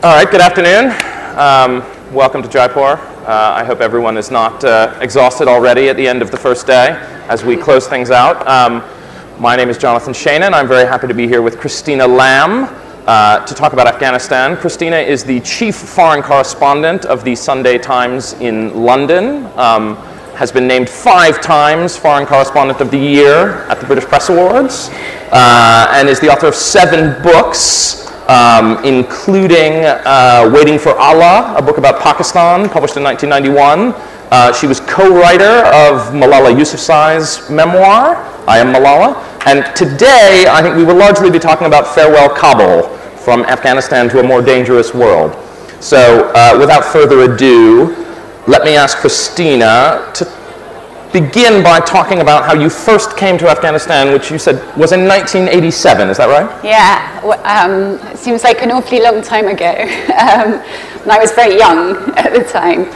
All right, good afternoon. Welcome to Jaipur. I hope everyone is not exhausted already at the end of the first day as we close things out. My name is Jonathan Shainin. I'm very happy to be here with Christina Lamb to talk about Afghanistan. Christina is the chief foreign correspondent of the Sunday Times in London, has been named 5 times Foreign Correspondent of the Year at the British Press Awards, and is the author of 7 books, including Waiting for Allah, a book about Pakistan, published in 1991. She was co-writer of Malala Yousafzai's memoir, I Am Malala. And today, I think we will largely be talking about Farewell Kabul, From Afghanistan to a More Dangerous World. So without further ado, let me ask Christina to begin by talking about how you first came to Afghanistan, which you said was in 1987, is that right? Yeah, it seems like an awfully long time ago. And I was very young at the time.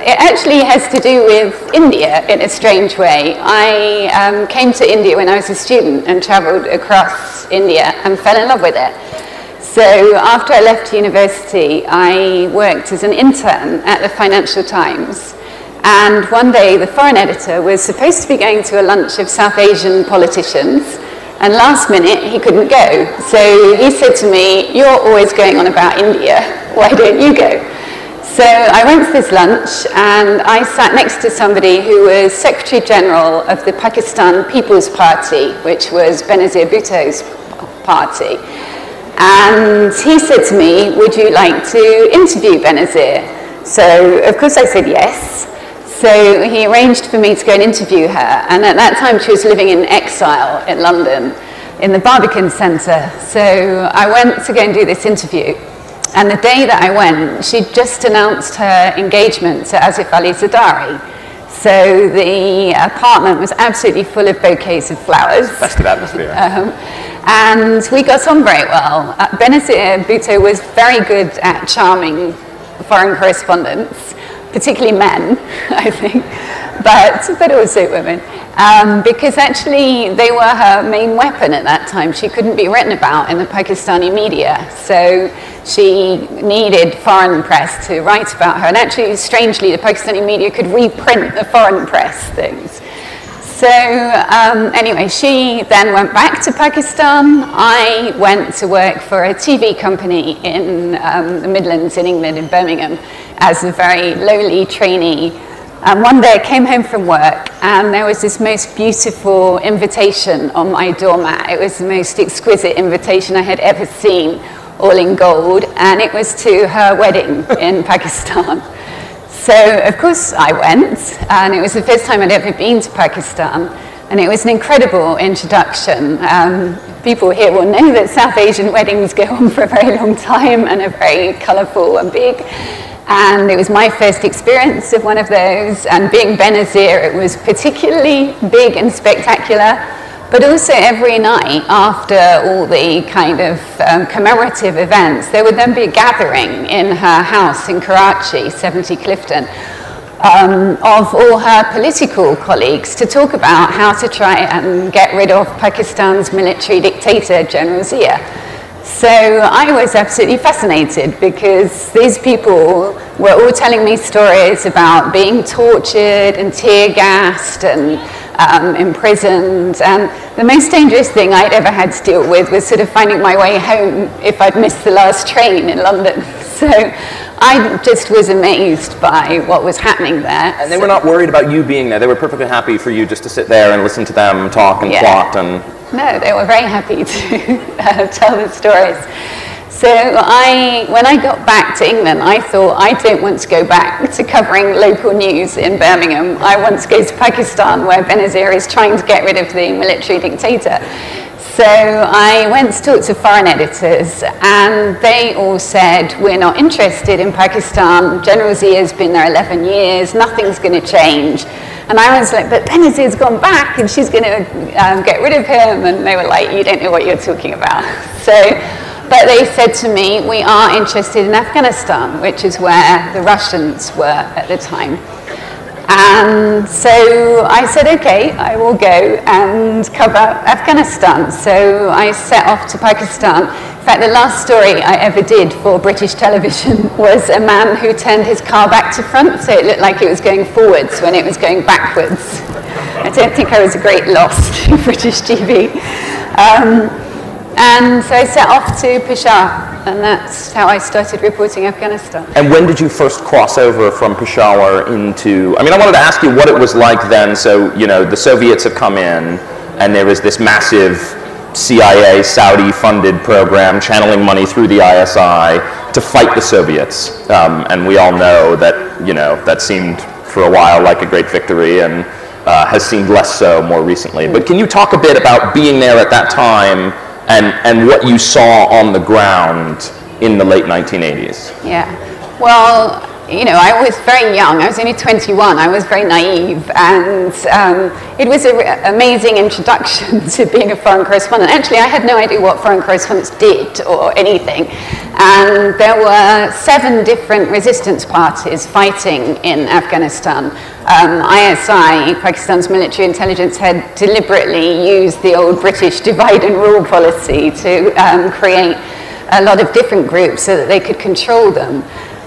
It actually has to do with India in a strange way. I came to India when I was a student and travelled across India and fell in love with it. So after I left university, I worked as an intern at the Financial Times. And one day, the foreign editor was supposed to be going to a lunch of South Asian politicians, and last minute, he couldn't go. So he said to me, "You're always going on about India, why don't you go?" So I went to this lunch, and I sat next to somebody who was Secretary General of the Pakistan People's Party, which was Benazir Bhutto's party. And he said to me, "Would you like to interview Benazir?" So, of course, I said yes. So he arranged for me to go and interview her, and at that time she was living in exile in London, in the Barbican Centre. So I went to go and do this interview, and the day that I went, she'd just announced her engagement to Asif Ali Zardari. So the apartment was absolutely full of bouquets of flowers. Festive atmosphere. And we got on very well. Benazir Bhutto was very good at charming foreign correspondents, particularly men, I think, but also women, because actually they were her main weapon at that time. She couldn't be written about in the Pakistani media, so she needed foreign press to write about her. And actually, strangely, the Pakistani media could reprint the foreign press things. So anyway, she then went back to Pakistan. I went to work for a TV company in the Midlands in England, in Birmingham, as a very lowly trainee. And one day I came home from work, and there was this most beautiful invitation on my doormat. It was the most exquisite invitation I had ever seen, all in gold, and it was to her wedding in Pakistan. So, of course, I went, and it was the first time I'd ever been to Pakistan, and it was an incredible introduction. People here will know that South Asian weddings go on for a very long time and are very colourful and big, and it was my first experience of one of those, and being Benazir, it was particularly big and spectacular. But also every night after all the kind of commemorative events, there would then be a gathering in her house in Karachi, 70 Clifton, of all her political colleagues to talk about how to try and get rid of Pakistan's military dictator, General Zia. So I was absolutely fascinated because these people were all telling me stories about being tortured and tear gassed and imprisoned, and the most dangerous thing I'd ever had to deal with was sort of finding my way home if I'd missed the last train in London. So I just was amazed by what was happening there. And they were not worried about you being there. They were perfectly happy for you just to sit there and listen to them talk and plot. And no, they were very happy to tell the stories. So when I got back to England, I thought, I don't want to go back to covering local news in Birmingham. I want to go to Pakistan, where Benazir is trying to get rid of the military dictator. So I went to talk to foreign editors, and they all said, we're not interested in Pakistan. General Zia's been there 11 years. Nothing's going to change. And I was like, but Benazir's gone back, and she's going to get rid of him. And they were like, you don't know what you're talking about. But they said to me, we are interested in Afghanistan, which is where the Russians were at the time. And so I said, okay, I will go and cover Afghanistan. So I set off to Pakistan. In fact, the last story I ever did for British television was a man who turned his car back to front, so it looked like it was going forwards when it was going backwards. I don't think I was a great loss to British TV. And so I set off to Peshawar, and that's how I started reporting Afghanistan. And when did you first cross over from Peshawar into, I mean, I wanted to ask you what it was like then. So, you know, the Soviets have come in, and there was this massive CIA, Saudi-funded program channeling money through the ISI to fight the Soviets. And we all know that, you know, that seemed for a while like a great victory, and has seemed less so more recently. But can you talk a bit about being there at that time and what you saw on the ground in the late 1980s? Yeah, well, you know, I was very young. I was only 21. I was very naive, and it was an amazing introduction to being a foreign correspondent. Actually, I had no idea what foreign correspondents did or anything. And there were 7 different resistance parties fighting in Afghanistan. ISI, Pakistan's military intelligence, had deliberately used the old British divide and rule policy to create a lot of different groups so that they could control them.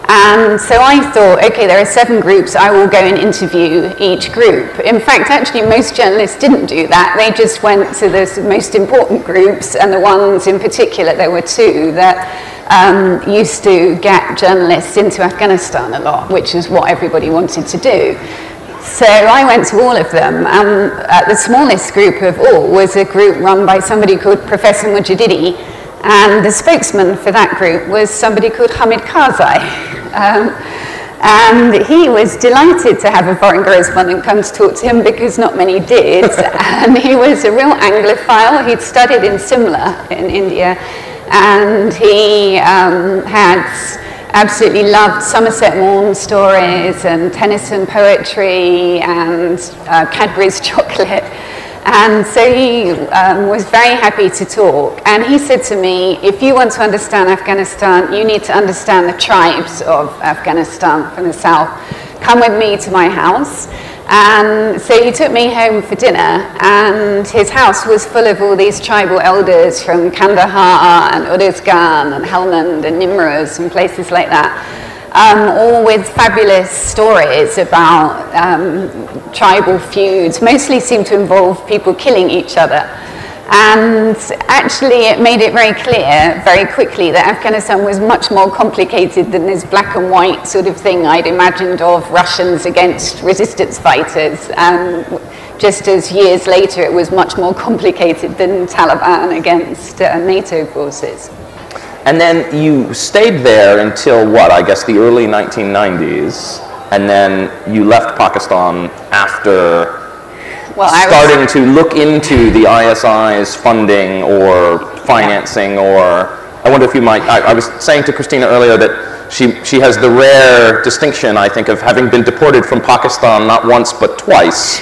And so I thought, okay, there are 7 groups, I will go and interview each group. In fact, actually, most journalists didn't do that. They just went to the most important groups, and the ones in particular, there were 2 that used to get journalists into Afghanistan a lot, which is what everybody wanted to do. So I went to all of them. The smallest group of all was a group run by somebody called Professor Mujahidi, and the spokesman for that group was somebody called Hamid Karzai. And he was delighted to have a foreign correspondent come to talk to him, because not many did. And he was a real Anglophile. He'd studied in Simla in India, and he had absolutely loved Somerset Maugham stories and Tennyson poetry and Cadbury's chocolate. And so he was very happy to talk. And he said to me, if you want to understand Afghanistan, you need to understand the tribes of Afghanistan from the south. Come with me to my house. And so he took me home for dinner, and his house was full of all these tribal elders from Kandahar and Uruzgan and Helmand and Nimruz and places like that. All with fabulous stories about tribal feuds, mostly seemed to involve people killing each other. And actually it made it very clear very quickly that Afghanistan was much more complicated than this black and white sort of thing I'd imagined of Russians against resistance fighters. Just as years later it was much more complicated than Taliban against NATO forces. And then you stayed there until what, I guess the early 1990s, and then you left Pakistan after starting to look into the ISI's funding or financing, or I wonder if you might, I was saying to Christina earlier that she has the rare distinction, I think, of having been deported from Pakistan not once but twice.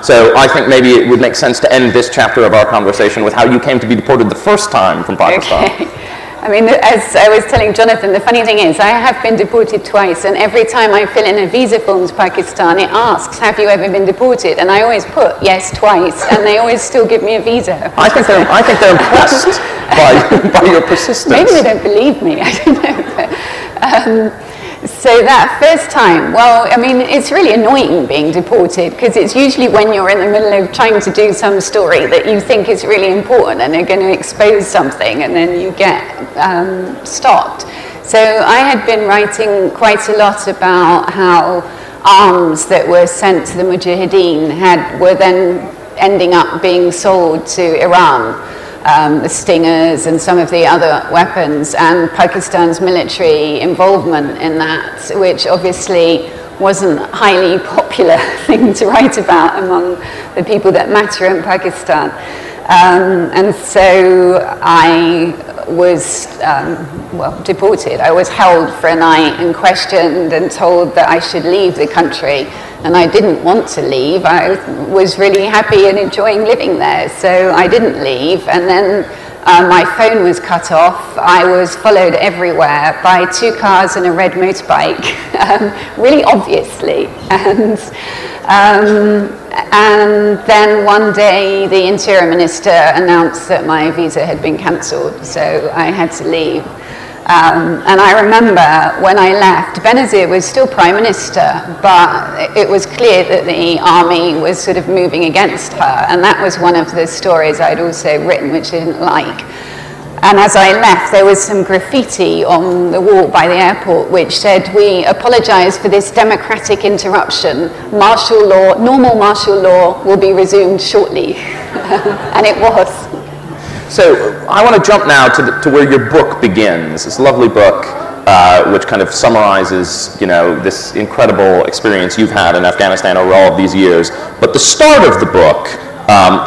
So I think maybe it would make sense to end this chapter of our conversation with how you came to be deported the first time from Pakistan. Okay. I mean, as I was telling Jonathan, the funny thing is I have been deported twice, and every time I fill in a visa form to Pakistan, it asks, have you ever been deported? And I always put yes twice, and they always still give me a visa. I think they're impressed by your persistence. Maybe they don't believe me, I don't know. But, so that first time, well, I mean, it's really annoying being deported, because it's usually when you're in the middle of trying to do some story that you think is really important and they're going to expose something, and then you get stopped. So I had been writing quite a lot about how arms that were sent to the Mujahideen were then ending up being sold to Iran. The Stingers and some of the other weapons, and Pakistan's military involvement in that, which obviously wasn't a highly popular thing to write about among the people that matter in Pakistan. And so I was deported. I was held for a night and questioned and told that I should leave the country. And I didn't want to leave. I was really happy and enjoying living there, so I didn't leave. And then My phone was cut off. I was followed everywhere by 2 cars and a red motorbike, really obviously. And then one day the interior minister announced that my visa had been cancelled, so I had to leave. And I remember when I left, Benazir was still Prime Minister, but it was clear that the army was sort of moving against her, and that was one of the stories I'd also written, which I didn't like. And as I left, there was some graffiti on the wall by the airport which said, "We apologise for this democratic interruption. Martial law, normal martial law will be resumed shortly." And it was. So I want to jump now to where your book begins. This lovely book, which kind of summarizes, this incredible experience you've had in Afghanistan over all of these years. But the start of the book,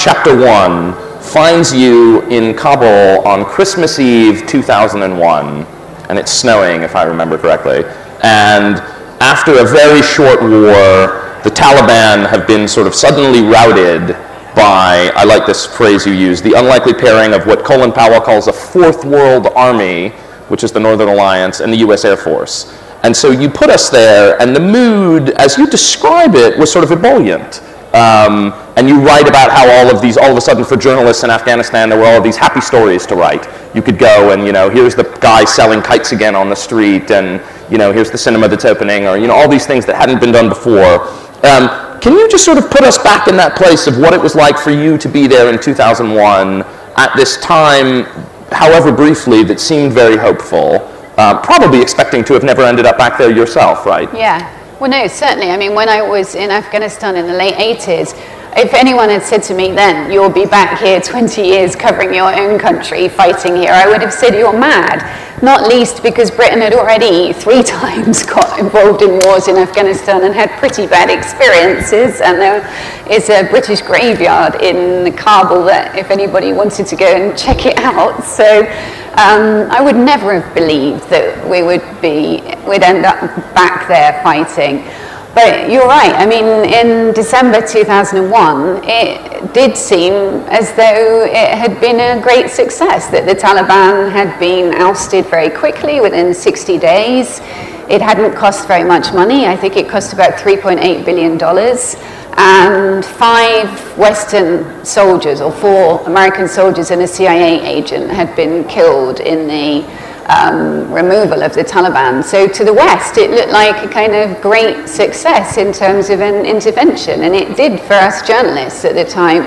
chapter 1, finds you in Kabul on Christmas Eve 2001, and it's snowing, if I remember correctly. And after a very short war, the Taliban have been sort of suddenly routed by, I like this phrase you use, the unlikely pairing of what Colin Powell calls a fourth world army, which is the Northern Alliance, and the US Air Force. And so you put us there, and the mood, as you describe it, was sort of ebullient. And you write about how all of a sudden for journalists in Afghanistan, there were all of these happy stories to write. You could go and, here's the guy selling kites again on the street, and, here's the cinema that's opening, or, all these things that hadn't been done before. Can you just sort of put us back in that place of what it was like for you to be there in 2001 at this time, however briefly, that seemed very hopeful, probably expecting to have never ended up back there yourself, right? Yeah. Well, no, certainly. I mean, when I was in Afghanistan in the late 80s, if anyone had said to me then, "You'll be back here 20 years covering your own country, fighting here," I would have said, "You're mad." Not least because Britain had already 3 times got involved in wars in Afghanistan and had pretty bad experiences. And there is a British graveyard in Kabul that if anybody wanted to go and check it out. So I would never have believed that we'd end up back there fighting. But you're right. I mean, in December 2001, it did seem as though it had been a great success, that the Taliban had been ousted very quickly, within 60 days. It hadn't cost very much money. I think it cost about $3.8 billion. And 5 Western soldiers, or 4 American soldiers and a CIA agent had been killed in the removal of the Taliban. So to the West, it looked like a kind of great success in terms of an intervention, and it did for us journalists at the time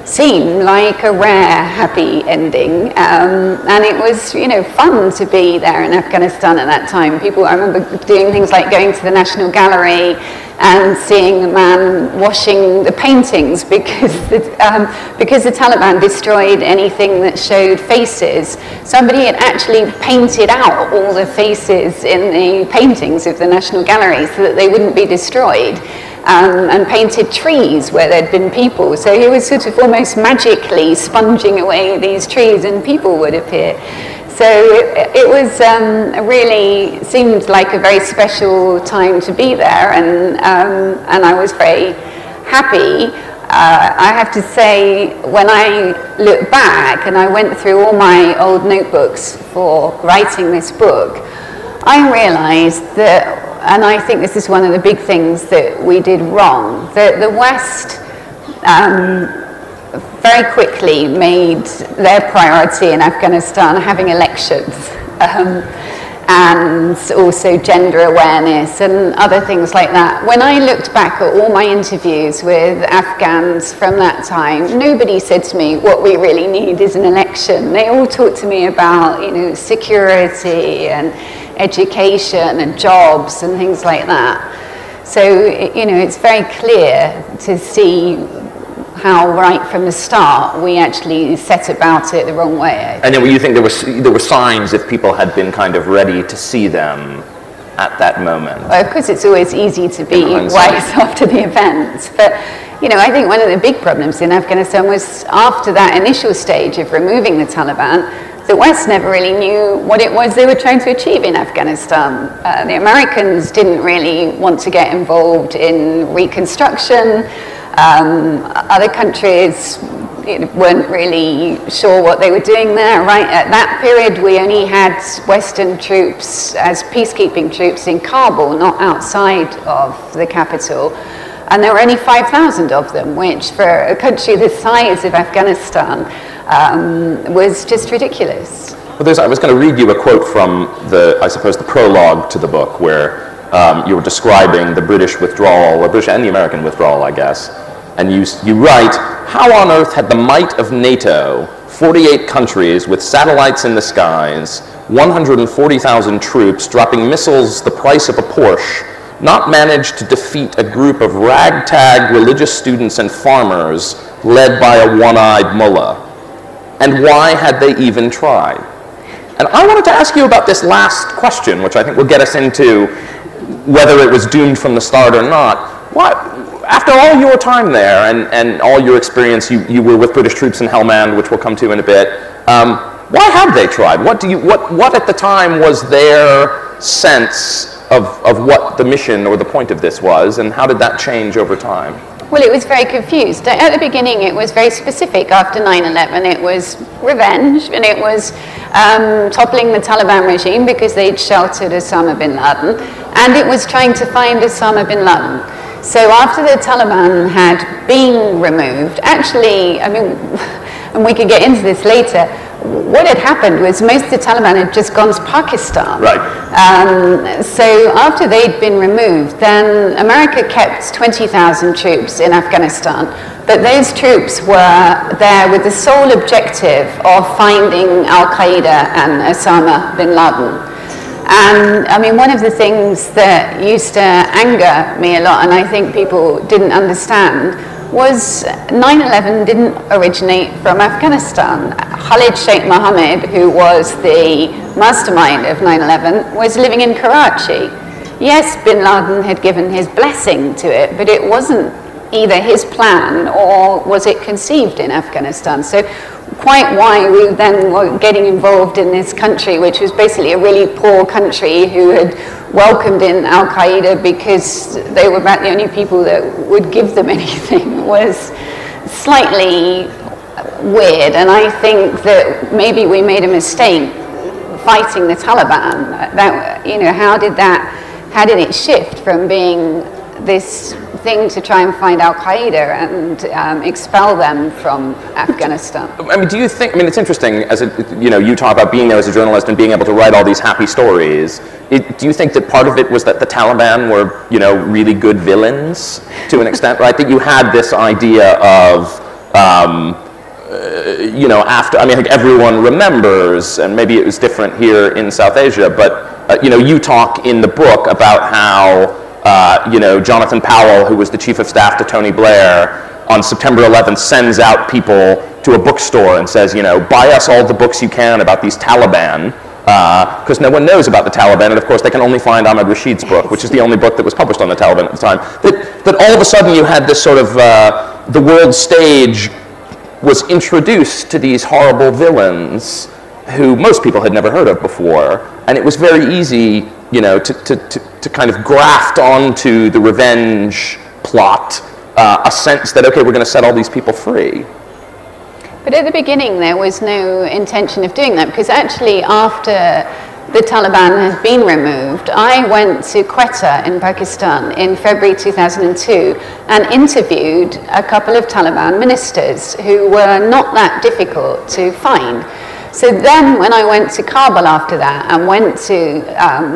seem like a rare happy ending. And it was, fun to be there in Afghanistan at that time. I remember doing things like going to the National Gallery and seeing a man washing the paintings because the Taliban destroyed anything that showed faces. Somebody had actually painted out all the faces in the paintings of the National Gallery so that they wouldn't be destroyed, and painted trees where there'd been people. So he was sort of almost magically sponging away these trees and people would appear. So it was really seemed like a very special time to be there, and I was very happy. I have to say, when I look back and I went through all my old notebooks for writing this book, I realized that, and I think this is one of the big things that we did wrong, that the West very quickly made their priority in Afghanistan having elections, and also gender awareness and other things like that. When I looked back at all my interviews with Afghans from that time, nobody said to me, what we really need is an election. They all talked to me about, security and education and jobs and things like that. So, it's very clear to see how right from the start we actually set about it the wrong way. And then you think there were signs if people had been kind of ready to see them at that moment? Well, of course, it's always easy to be wise after the event, but I think one of the big problems in Afghanistan was after that initial stage of removing the Taliban, the West never really knew what it was they were trying to achieve in Afghanistan. The Americans didn't really want to get involved in reconstruction. Other countries weren't really sure what they were doing there. Right at that period, we only had Western troops as peacekeeping troops in Kabul, not outside of the capital. And there were only 5,000 of them, which for a country the size of Afghanistan was just ridiculous. Well, I was going to read you a quote from I suppose, the prologue to the book, where you were describing the British withdrawal, or British and the American withdrawal, I guess. And you write, "How on earth had the might of NATO, 48 countries with satellites in the skies, 140,000 troops dropping missiles the price of a Porsche, not managed to defeat a group of ragtag religious students and farmers led by a one-eyed mullah? And why had they even tried?" And I wanted to ask you about this last question, which I think will get us into whether it was doomed from the start or not. After all your time there and all your experience, you were with British troops in Helmand, which we'll come to in a bit. Why had they tried? What at the time was their sense of what the mission or the point of this was, and how did that change over time? Well, it was very confused. At the beginning, it was very specific. After 9/11, it was revenge, and it was toppling the Taliban regime because they'd sheltered Osama bin Laden, and it was trying to find Osama bin Laden. So after the Taliban had been removed, actually, I mean, and we could get into this later, what had happened was most of the Taliban had just gone to Pakistan. Right. So after they'd been removed, then America kept 20,000 troops in Afghanistan, but those troops were there with the sole objective of finding Al-Qaeda and Osama bin Laden. And I mean, one of the things that used to anger me a lot, and I think people didn't understand, was 9/11 didn't originate from Afghanistan. Khalid Sheikh Mohammed, who was the mastermind of 9/11, was living in Karachi. Yes, bin Laden had given his blessing to it, but it wasn't either his plan or was it conceived in Afghanistan. So quite why we then were getting involved in this country, which was basically a really poor country who had welcomed in Al-Qaeda because they were about the only people that would give them anything, was slightly weird. And I think that maybe we made a mistake fighting the Taliban. That, you know, how did it shift from being this thing to try and find Al-Qaeda and expel them from Afghanistan? I mean, do you think, I mean, it's interesting, as you talk about being there as a journalist and being able to write all these happy stories. Do you think that part of it was that the Taliban were, really good villains to an extent, right? That you had this idea of, after, I mean, I think everyone remembers, and maybe it was different here in South Asia, but, you talk in the book about how, Jonathan Powell, who was the chief of staff to Tony Blair, on September 11th sends out people to a bookstore and says, buy us all the books you can about these Taliban, because no one knows about the Taliban, and of course they can only find Ahmed Rashid's book, which is the only book that was published on the Taliban at the time. That all of a sudden you had this sort of, the world stage was introduced to these horrible villains who most people had never heard of before, and it was very easy, to kind of graft onto the revenge plot a sense that, okay, we're going to set all these people free. But at the beginning, there was no intention of doing that, because actually after the Taliban had been removed, I went to Quetta in Pakistan in February 2002 and interviewed a couple of Taliban ministers who were not that difficult to find. So then when I went to Kabul after that and went to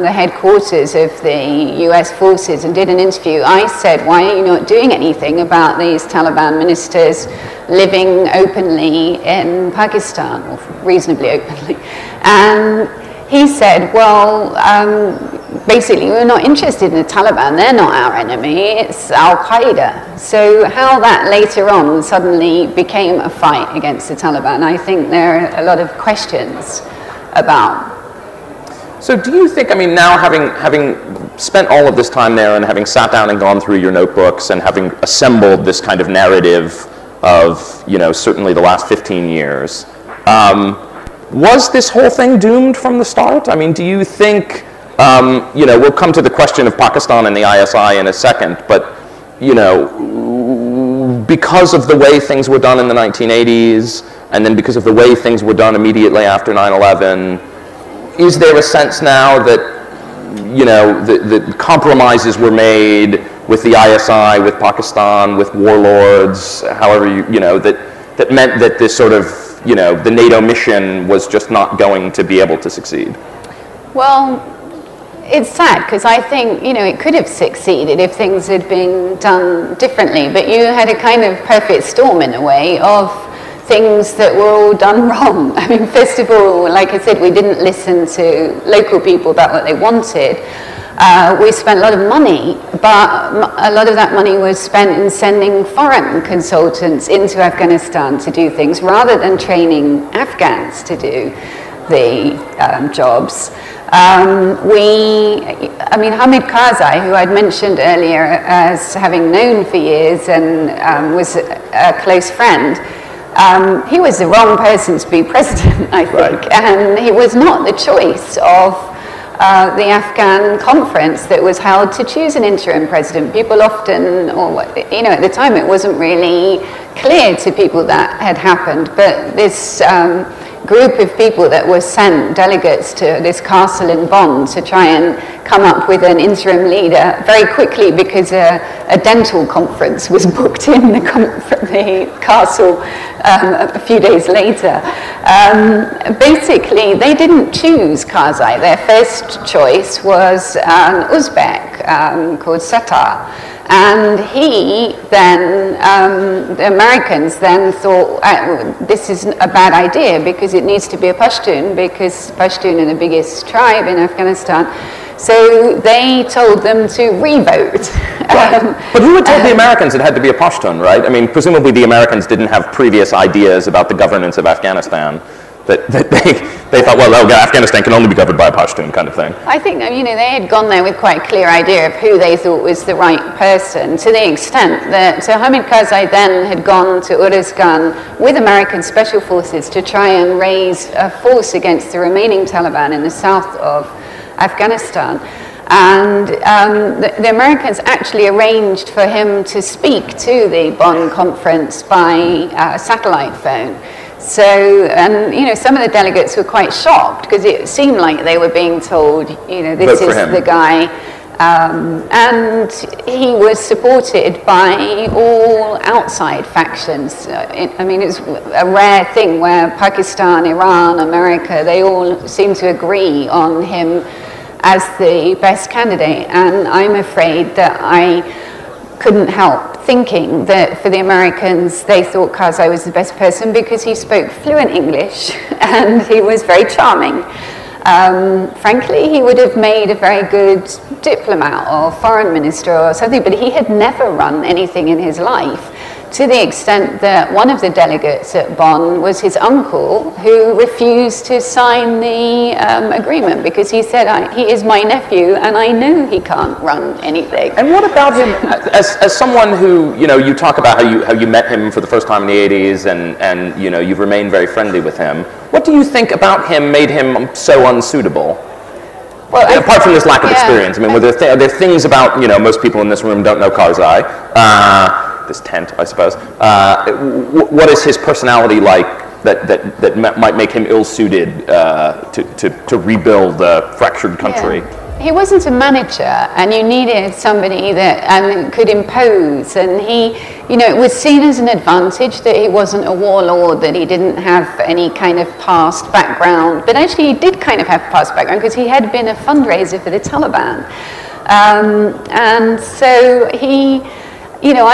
the headquarters of the US forces and did an interview, I said, why are you not doing anything about these Taliban ministers living openly in Pakistan, or reasonably openly? And he said, well, basically, we're not interested in the Taliban. They're not our enemy. It's Al-Qaeda. So how that later on suddenly became a fight against the Taliban, I think there are a lot of questions about. So do you think, I mean, now having spent all of this time there and having sat down and gone through your notebooks and having assembled this kind of narrative of, certainly the last 15 years, was this whole thing doomed from the start? I mean, do you think, we'll come to the question of Pakistan and the ISI in a second, but, because of the way things were done in the 1980s, and then because of the way things were done immediately after 9/11, is there a sense now that, you know, the compromises were made with the ISI, with Pakistan, with warlords, however you know, that meant that this sort of, you know, the NATO mission was just not going to be able to succeed? Well, it's sad because I think, you know, it could have succeeded if things had been done differently, but you had a kind of perfect storm in a way of things that were all done wrong. I mean, first of all, like I said, we didn't listen to local people about what they wanted. We spent a lot of money, but a lot of that money was spent in sending foreign consultants into Afghanistan to do things rather than training Afghans to do the jobs. I mean, Hamid Karzai, who I'd mentioned earlier as having known for years and was a close friend, he was the wrong person to be president, I think, right. And he was not the choice of the Afghan conference that was held to choose an interim president. People often, or you know, at the time it wasn't really clear to people that had happened, but this group of people that were sent, delegates to this castle in Bonn to try and come up with an interim leader very quickly because a dental conference was booked in the castle a few days later. Basically, they didn't choose Karzai. Their first choice was an Uzbek called Sattar. And he then, the Americans then thought, this is a bad idea because it needs to be a Pashtun, because Pashtun are the biggest tribe in Afghanistan. So they told them to re-vote. But who had told the Americans it had to be a Pashtun, right? I mean, presumably the Americans didn't have previous ideas about the governance of Afghanistan. That they thought, well, Afghanistan can only be governed by a Pashtun kind of thing. I think, you know, they had gone there with quite a clear idea of who they thought was the right person, to the extent that, so Hamid Karzai then had gone to Uruzgan with American special forces to try and raise a force against the remaining Taliban in the south of Afghanistan. And the Americans actually arranged for him to speak to the Bonn conference by satellite phone. So, and you know, some of the delegates were quite shocked because it seemed like they were being told, you know, this is the guy. And he was supported by all outside factions. I mean, it's a rare thing where Pakistan, Iran, America, they all seem to agree on him as the best candidate. And I'm afraid that I couldn't help thinking that for the Americans, they thought Karzai was the best person because he spoke fluent English and he was very charming. Frankly, he would have made a very good diplomat or foreign minister or something, but he had never run anything in his life, to the extent that one of the delegates at Bonn was his uncle, who refused to sign the agreement because he said, he is my nephew and I know he can't run anything. And what about him as someone who, you know, you talk about how you met him for the first time in the 80s and you know, you've remained very friendly with him. What do you think about him made him so unsuitable? Well, apart from this lack of experience, I mean, are there things about, you know, most people in this room don't know Karzai, this tent, I suppose. What is his personality like that might make him ill-suited to rebuild a fractured country? Yeah. He wasn't a manager, and you needed somebody that could impose. And he, you know, it was seen as an advantage that he wasn't a warlord, that he didn't have any kind of past background. But actually, he did kind of have past background because he had been a fundraiser for the Taliban, and so he, you know,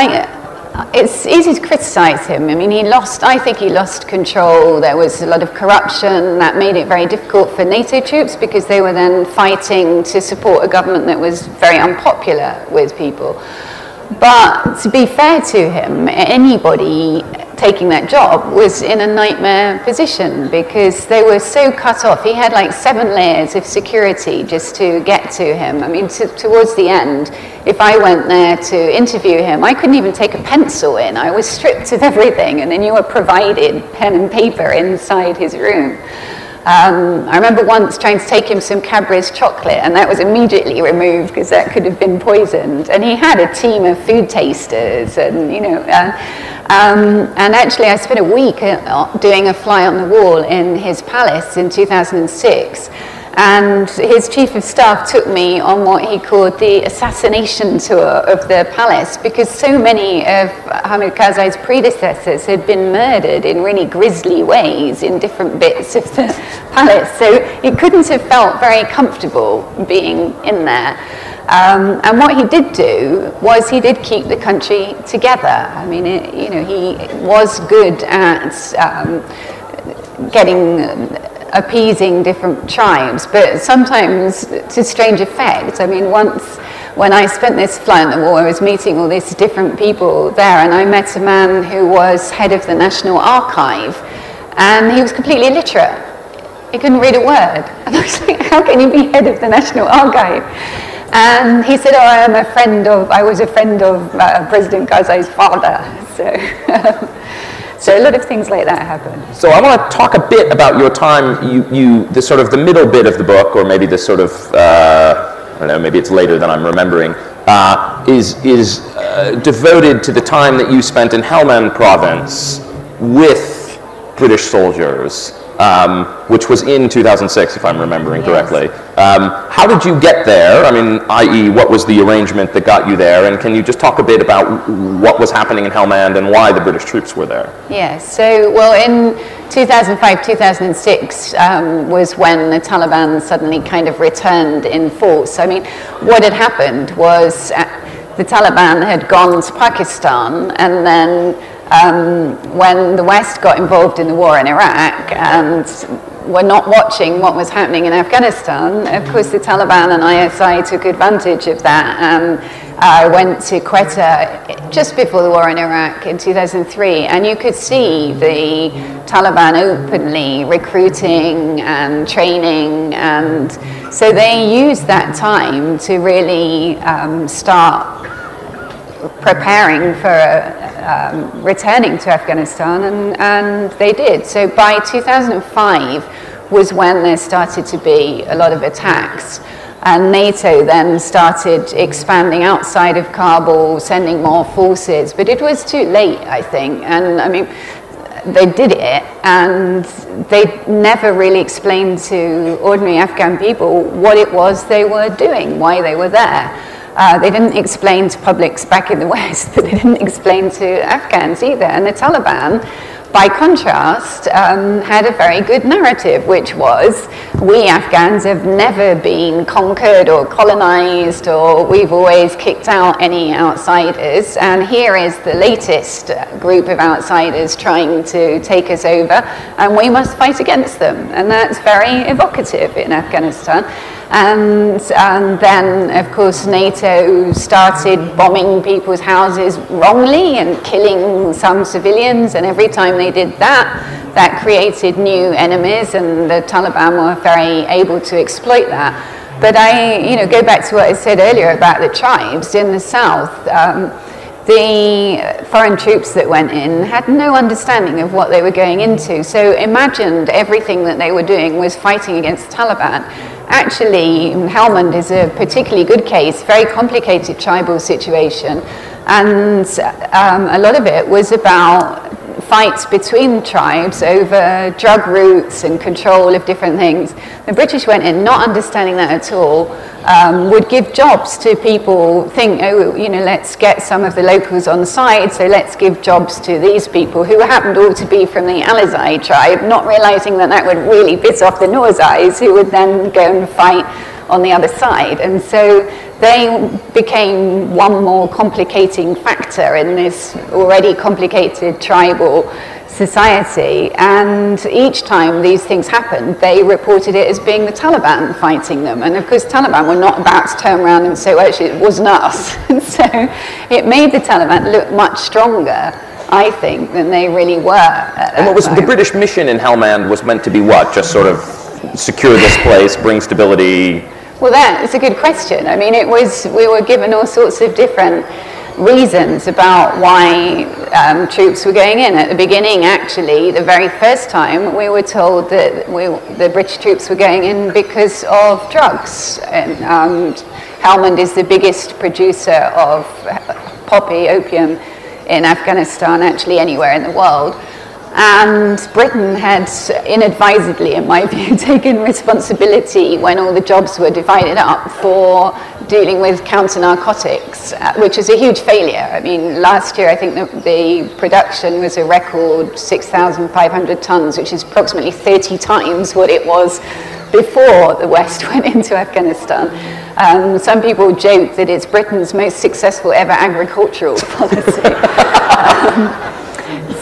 it's easy to criticize him. I mean, I think he lost control. There was a lot of corruption that made it very difficult for NATO troops because they were then fighting to support a government that was very unpopular with people. But to be fair to him, anybody taking that job was in a nightmare position because they were so cut off. He had like 7 layers of security just to get to him. I mean, towards the end, if I went there to interview him, I couldn't even take a pencil in. I was stripped of everything, and then you were provided pen and paper inside his room. I remember once trying to take him some Cadbury's chocolate, and that was immediately removed because that could have been poisoned. And he had a team of food tasters, and and actually I spent a week doing a fly on the wall in his palace in 2006. And his chief of staff took me on what he called the assassination tour of the palace, because so many of Hamid Karzai's predecessors had been murdered in really grisly ways in different bits of the palace. So he couldn't have felt very comfortable being in there. And what he did do was he did keep the country together. I mean, he was good at appeasing different tribes, but sometimes to strange effect. I mean, once when I spent this fly on the wall, I was meeting all these different people there, and I met a man who was head of the National Archive, and he was completely illiterate. He couldn't read a word. And I was like, how can you be head of the National Archive? And he said, oh, I was a friend of President Karzai's father. So a lot of things like that happen. So I want to talk a bit about your time, the middle bit of the book, or maybe this sort of, I don't know, maybe it's later than I'm remembering, is devoted to the time that you spent in Helmand province with British soldiers, which was in 2006, if I'm remembering correctly. How did you get there? I mean, i.e., what was the arrangement that got you there? And can you just talk a bit about what was happening in Helmand and why the British troops were there? Yes. So, well, in 2005, 2006 was when the Taliban suddenly kind of returned in force. I mean, what had happened was the Taliban had gone to Pakistan, and then when the West got involved in the war in Iraq and were not watching what was happening in Afghanistan, of course the Taliban and ISI took advantage of that. And I went to Quetta just before the war in Iraq in 2003, and you could see the Taliban openly recruiting and training, and so they used that time to really start preparing for returning to Afghanistan, and they did. So by 2005 was when there started to be a lot of attacks, and NATO then started expanding outside of Kabul, sending more forces, but it was too late, I think. And I mean, they did it, and they never really explained to ordinary Afghan people what it was they were doing, why they were there. They didn't explain to publics back in the West, but they didn't explain to Afghans either. And the Taliban, by contrast, had a very good narrative, which was, we Afghans have never been conquered or colonized, or we've always kicked out any outsiders, and here is the latest group of outsiders trying to take us over, and we must fight against them. And that's very evocative in Afghanistan. And then, of course, NATO started bombing people's houses wrongly and killing some civilians, and every time they did that, that created new enemies, and the Taliban were very able to exploit that. But I go back to what I said earlier about the tribes in the south. The foreign troops that went in had no understanding of what they were going into, so imagined everything that they were doing was fighting against the Taliban. Actually, Helmand is a particularly good case, very complicated tribal situation, and a lot of it was about fights between tribes over drug routes and control of different things. The British went in not understanding that at all, would give jobs to people, think, oh, let's get some of the locals on side, so let's give jobs to these people who happened all to be from the Alizai tribe, not realizing that that would really piss off the Nurzais, who would then go and fight on the other side. And so they became one more complicating factor in this already complicated tribal society, and each time these things happened, they reported it as being the Taliban fighting them. And of course, Taliban were not about to turn around and say, well, actually, it wasn't us. So it made the Taliban look much stronger, I think, than they really were at that And what was time. the British mission in Helmand was meant to be what? Just sort of secure this place, bring stability? Well, that is a good question. I mean, we were given all sorts of different reasons about why troops were going in. At the beginning, actually, the very first time, we were told that the British troops were going in because of drugs. And Helmand is the biggest producer of poppy, opium, in Afghanistan, actually anywhere in the world. And Britain had inadvisedly, in my view, taken responsibility when all the jobs were divided up for dealing with counter-narcotics, which is a huge failure. I mean, last year I think the production was a record 6,500 tons, which is approximately 30 times what it was before the West went into Afghanistan. Some people joke that it's Britain's most successful ever agricultural policy.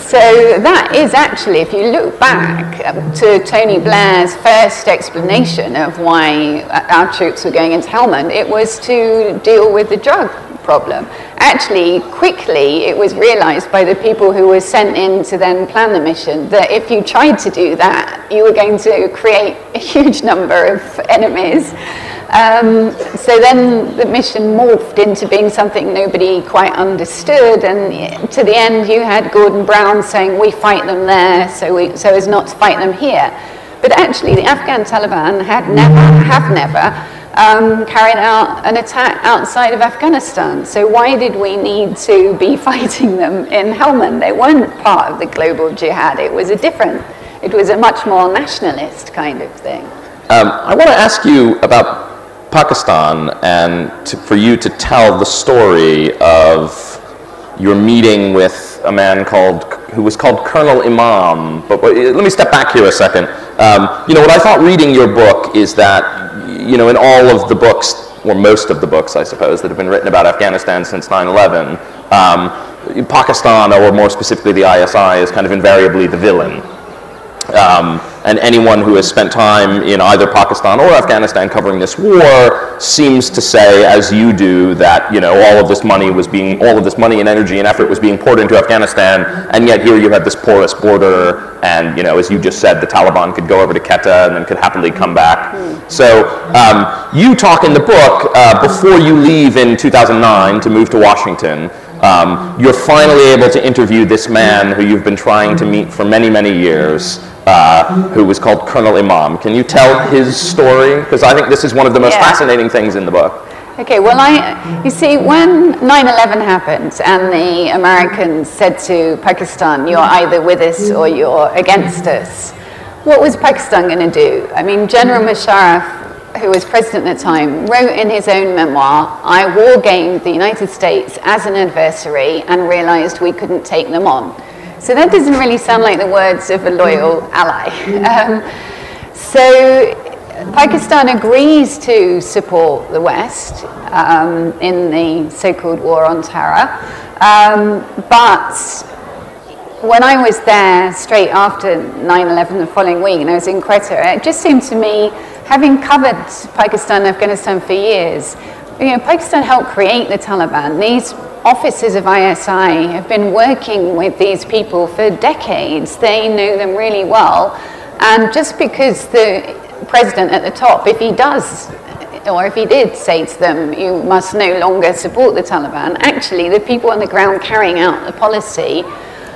So that is actually, if you look back to Tony Blair's first explanation of why our troops were going into Helmand, it was to deal with the drug problem. Actually, quickly, it was realized by the people who were sent in to then plan the mission that if you tried to do that, you were going to create a huge number of enemies. So then the mission morphed into being something nobody quite understood, and to the end you had Gordon Brown saying we fight them there so as not to fight them here. But actually the Afghan Taliban have never carried out an attack outside of Afghanistan. So why did we need to be fighting them in Helmand? They weren't part of the global jihad. It was a much more nationalist kind of thing. I want to ask you about Pakistan and for you to tell the story of your meeting with a man who was called Colonel Imam. But let me step back here a second. What I thought reading your book is that, in all of the books, or most of the books, I suppose, that have been written about Afghanistan since 9/11, Pakistan, or more specifically the ISI, is kind of invariably the villain. And anyone who has spent time in either Pakistan or Afghanistan covering this war seems to say, as you do, that all of this money and energy and effort was being poured into Afghanistan, and yet here you have this porous border, and as you just said, the Taliban could go over to Quetta and then could happily come back. So you talk in the book before you leave in 2009 to move to Washington. You're finally able to interview this man who you've been trying to meet for many, many years, who was called Colonel Imam. Can you tell his story? Because I think this is one of the most fascinating things in the book. Okay, well, you see, when 9/11 happened and the Americans said to Pakistan, you're either with us or you're against us, what was Pakistan going to do? I mean, General Musharraf, who was president at the time, wrote in his own memoir, I war-gamed the United States as an adversary and realized we couldn't take them on. So that doesn't really sound like the words of a loyal ally. So Pakistan agrees to support the West in the so-called war on terror, but when I was there straight after 9/11 the following week, and I was in Quetta, it just seemed to me, having covered Pakistan and Afghanistan for years, Pakistan helped create the Taliban. These officers of ISI have been working with these people for decades. They know them really well. And just because the president at the top, if he does, or if he did say to them, you must no longer support the Taliban, actually the people on the ground carrying out the policy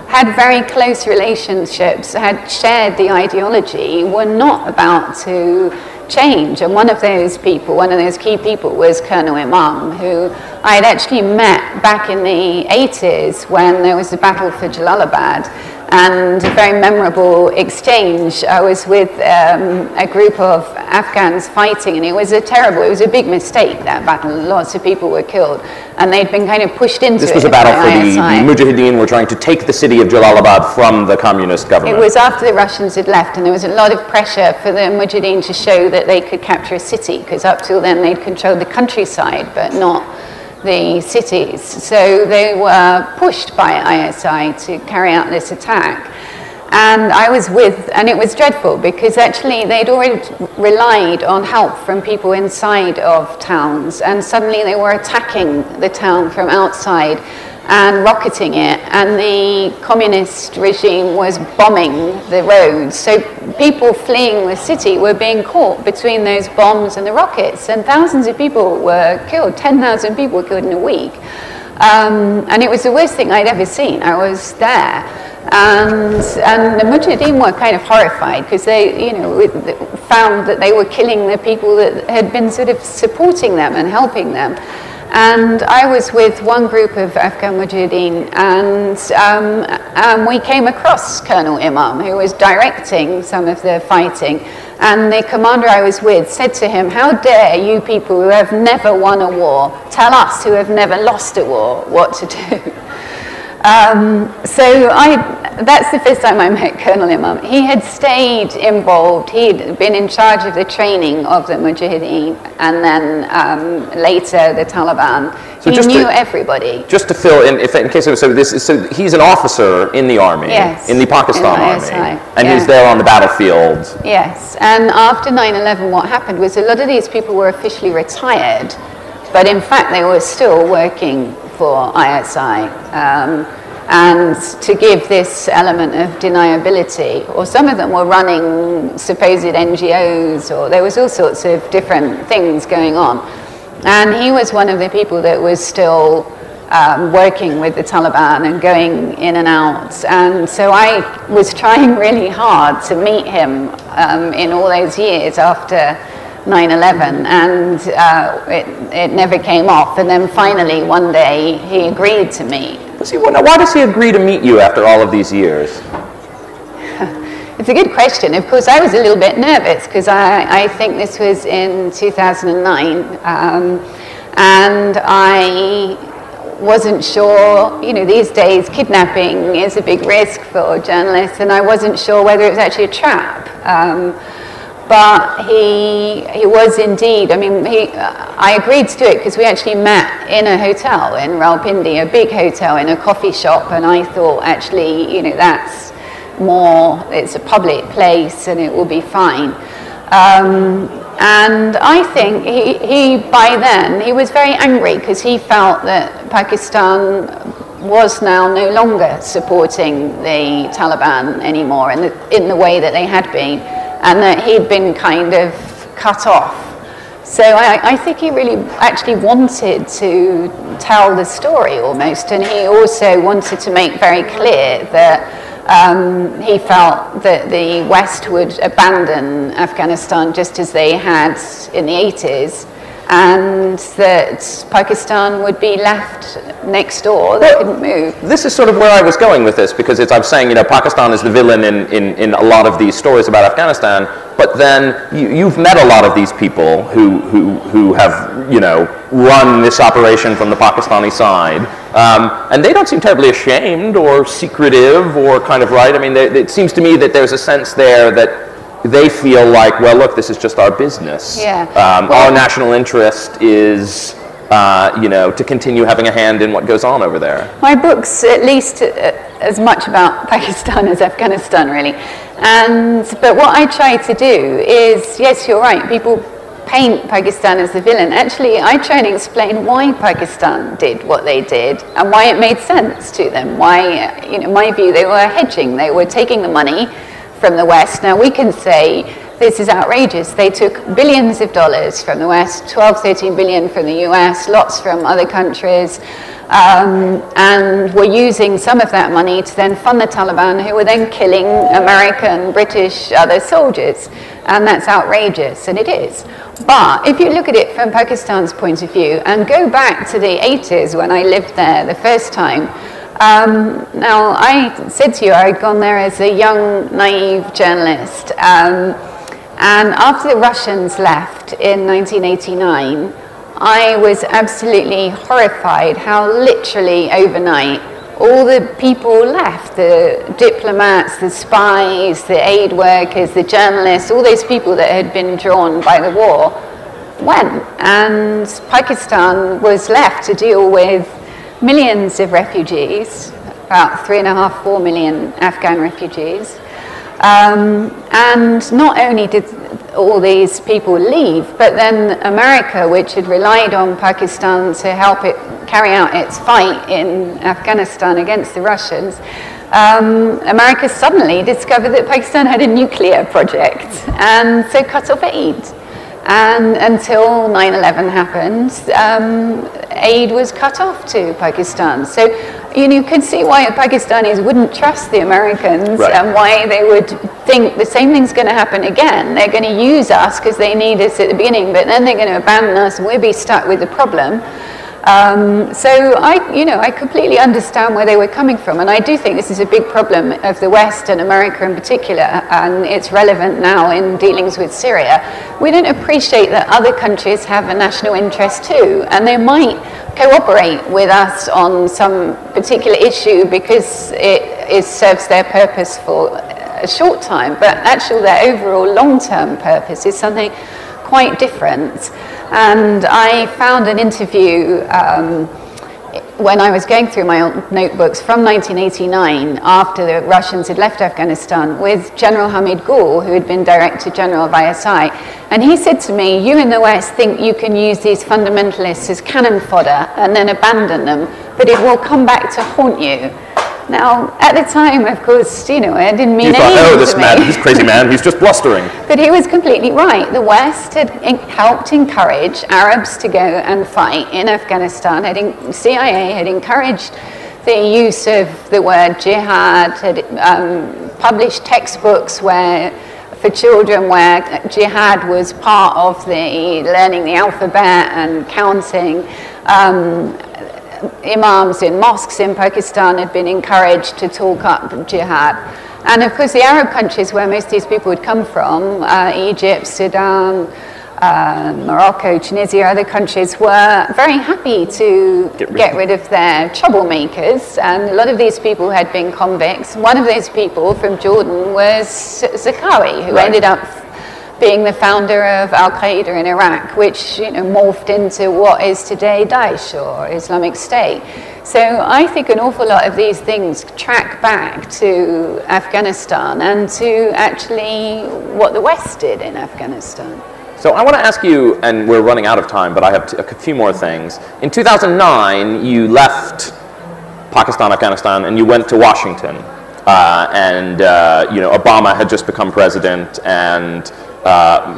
had very close relationships, had shared the ideology, were not about to change. And one of those key people was Colonel Imam, who I had actually met back in the 80s when there was the battle for Jalalabad, and a very memorable exchange. I was with a group of Afghans fighting, and it was a big mistake, that battle. Lots of people were killed, and they'd been kind of pushed into it. This was a battle for the Mujahideen were trying to take the city of Jalalabad from the communist government. It was after the Russians had left, and there was a lot of pressure for the Mujahideen to show that they could capture a city, because up till then they'd controlled the countryside, but not the cities. So they were pushed by ISI to carry out this attack. And and it was dreadful, because actually they'd already relied on help from people inside of towns, and suddenly they were attacking the town from outside and rocketing it, and the communist regime was bombing the roads. So people fleeing the city were being caught between those bombs and the rockets, and thousands of people were killed. 10,000 people were killed in a week. And it was the worst thing I'd ever seen. I was there. And the Mujahideen were kind of horrified because they, found that they were killing the people that had been sort of supporting them and helping them. And I was with one group of Afghan Mujahideen, and we came across Colonel Imam, who was directing some of the fighting. And the commander I was with said to him, "How dare you people who have never won a war tell us who have never lost a war what to do?" That's the first time I met Colonel Imam. He had stayed involved. He'd been in charge of the training of the Mujahideen, and then later the Taliban. So he knew everybody. Just to fill in, in case of, so he's an officer in the army, yes, in the Pakistan army, and yeah. he's there on the battlefield. Yes, and after 9/11, what happened was a lot of these people were officially retired, but in fact they were still working for ISI. And to give this element of deniability, or some of them were running supposed NGOs, or there was all sorts of different things going on. And he was one of the people that was still working with the Taliban and going in and out. And so I was trying really hard to meet him in all those years after 9/11, and it never came off. And then finally, one day, he agreed to meet. Why does he agree to meet you after all of these years? It's a good question. Of course, I was a little bit nervous because I think this was in 2009, and I wasn't sure, these days kidnapping is a big risk for journalists, and I wasn't sure whether it was actually a trap. But he was indeed, I agreed to do it because we actually met in a hotel in Rawalpindi, a big hotel in a coffee shop, and I thought actually, that's more, it's a public place and it will be fine. And I think he by then, he was very angry because he felt that Pakistan was now no longer supporting the Taliban anymore in the way that they had been, and that he'd been kind of cut off. So I think he really actually wanted to tell the story almost, and he also wanted to make very clear that he felt that the West would abandon Afghanistan just as they had in the 80s, and that Pakistan would be left next door, they couldn't move. This is sort of where I was going with this, because I'm saying, Pakistan is the villain in a lot of these stories about Afghanistan, but then you've met a lot of these people who have, run this operation from the Pakistani side, and they don't seem terribly ashamed or secretive or kind of, right? It seems to me that there's a sense there that they feel like, well, look, this is just our business. Yeah. Our national interest is, to continue having a hand in what goes on over there. My book's at least as much about Pakistan as Afghanistan, really. But what I try to do is, yes, you're right, people paint Pakistan as the villain. Actually, I try and explain why Pakistan did what they did and why it made sense to them. Why, in my view, they were hedging. They were taking the money from the West. Now we can say this is outrageous. They took billions of dollars from the West, 12, 13 billion from the US, lots from other countries, and were using some of that money to then fund the Taliban, who were then killing American, British, other soldiers. And that's outrageous, and it is. But if you look at it from Pakistan's point of view, and go back to the 80s when I lived there the first time, now, I said to you, I'd gone there as a young, naive journalist, and after the Russians left in 1989, I was absolutely horrified how literally overnight all the people left, the diplomats, the spies, the aid workers, the journalists, all those people that had been drawn by the war went, and Pakistan was left to deal with millions of refugees, about 3.5, 4 million Afghan refugees. And not only did all these people leave, but then America, which had relied on Pakistan to help it carry out its fight in Afghanistan against the Russians, America suddenly discovered that Pakistan had a nuclear project, and so cut off aid. And until 9/11 happened, aid was cut off to Pakistan. So you could see why Pakistanis wouldn't trust the Americans, and why they would think the same thing's going to happen again. They're going to use us because they need us at the beginning, but then they're going to abandon us and we'll be stuck with the problem. So I completely understand where they were coming from, and I do think this is a big problem of the West and America in particular, and it's relevant now in dealings with Syria. We don't appreciate that other countries have a national interest too, and they might cooperate with us on some particular issue because it serves their purpose for a short time, but actually their overall long-term purpose is something quite different. And I found an interview when I was going through my old notebooks from 1989, after the Russians had left Afghanistan, with General Hamid Karzai, who had been Director General of ISI. And he said to me, you in the West think you can use these fundamentalists as cannon fodder and then abandon them, but it will come back to haunt you. Now, at the time, of course, I didn't mean anything to me. This crazy man, he's just blustering. But he was completely right. The West had helped encourage Arabs to go and fight in Afghanistan. CIA had encouraged the use of the word jihad, had published textbooks for children where jihad was part of the learning the alphabet and counting. Imams in mosques in Pakistan had been encouraged to talk up jihad. And of course the Arab countries where most of these people would come from, Egypt, Sudan, Morocco, Tunisia, other countries, were very happy to get rid of their troublemakers. And a lot of these people had been convicts. One of those people from Jordan was Zarqawi, who ended up being the founder of Al-Qaeda in Iraq, which morphed into what is today Daesh or Islamic State. So I think an awful lot of these things track back to Afghanistan and to actually what the West did in Afghanistan. So I want to ask you, and we're running out of time, but I have a few more things. In 2009, you left Pakistan, Afghanistan, and you went to Washington. Obama had just become president, and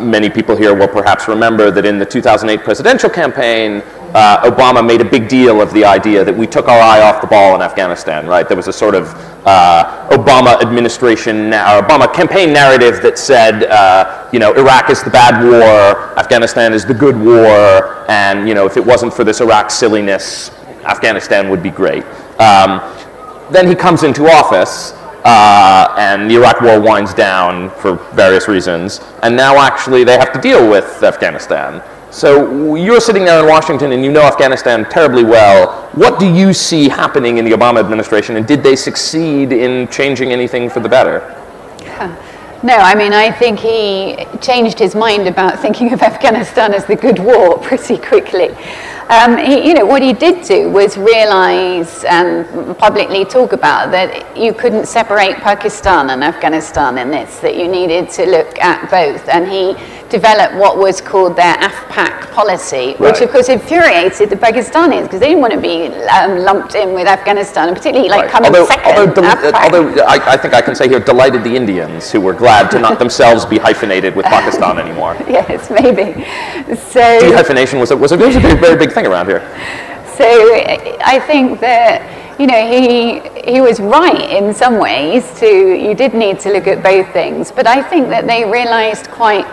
many people here will perhaps remember that in the 2008 presidential campaign, Obama made a big deal of the idea that we took our eye off the ball in Afghanistan, right? There was a sort of Obama administration, Obama campaign narrative that said, Iraq is the bad war, Afghanistan is the good war, and, if it wasn't for this Iraq silliness, Afghanistan would be great. Then he comes into office, and the Iraq war winds down for various reasons, and now actually they have to deal with Afghanistan. So you're sitting there in Washington and you know Afghanistan terribly well. What do you see happening in the Obama administration, and did they succeed in changing anything for the better? No, I think he changed his mind about thinking of Afghanistan as the good war pretty quickly. What he did do was realize and publicly talk about that you couldn't separate Pakistan and Afghanistan in this, that you needed to look at both. And he developed what was called their AFPAC policy, which of course infuriated the Pakistanis because they didn't want to be lumped in with Afghanistan, and particularly coming second. Although I think I can say here, delighted the Indians, who were glad to not themselves be hyphenated with Pakistan anymore. Yes, maybe. So dehyphenation was a very big thing around here. So I think that he was right in some ways. You did need to look at both things, but I think that they realized quite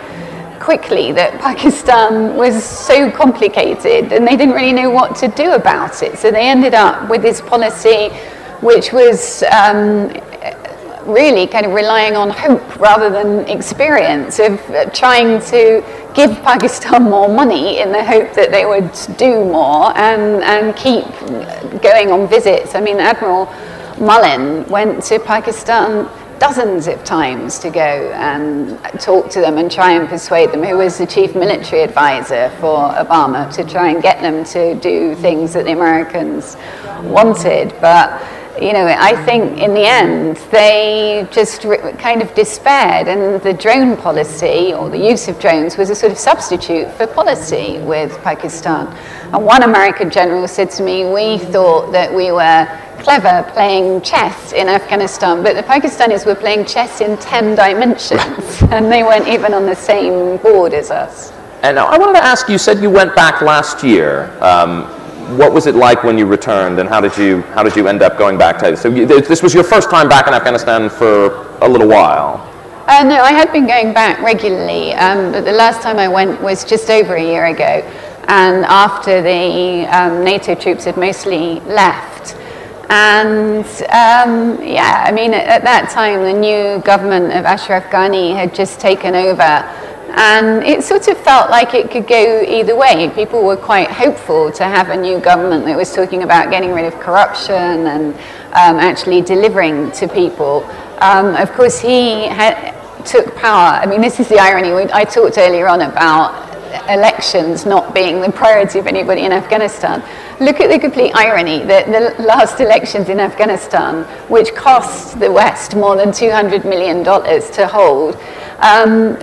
quickly that Pakistan was so complicated and they didn't really know what to do about it. So they ended up with this policy which was really kind of relying on hope rather than experience, of trying to give Pakistan more money in the hope that they would do more and keep going on visits. Admiral Mullen went to Pakistan dozens of times to go and talk to them and try and persuade them, who was the chief military advisor for Obama, to try and get them to do things that the Americans wanted. But I think in the end they just kind of despaired, and the drone policy, or the use of drones, was a sort of substitute for policy with Pakistan. And one American general said to me, we thought that we were clever playing chess in Afghanistan, but the Pakistanis were playing chess in 10 dimensions, and they weren't even on the same board as us. And I wanted to ask, you said you went back last year. What was it like when you returned, and how did you end up going back to? So this was your first time back in Afghanistan for a little while. No, I had been going back regularly, but the last time I went was just over a year ago, and after the NATO troops had mostly left. And yeah, I mean, at that time, the new government of Ashraf Ghani had just taken over. And it sort of felt like it could go either way. People were quite hopeful to have a new government that was talking about getting rid of corruption and actually delivering to people. Of course, he took power. I mean, this is the irony. I talked earlier on about elections not being the priority of anybody in Afghanistan. Look at the complete irony that the last elections in Afghanistan, which cost the West more than $200 million to hold,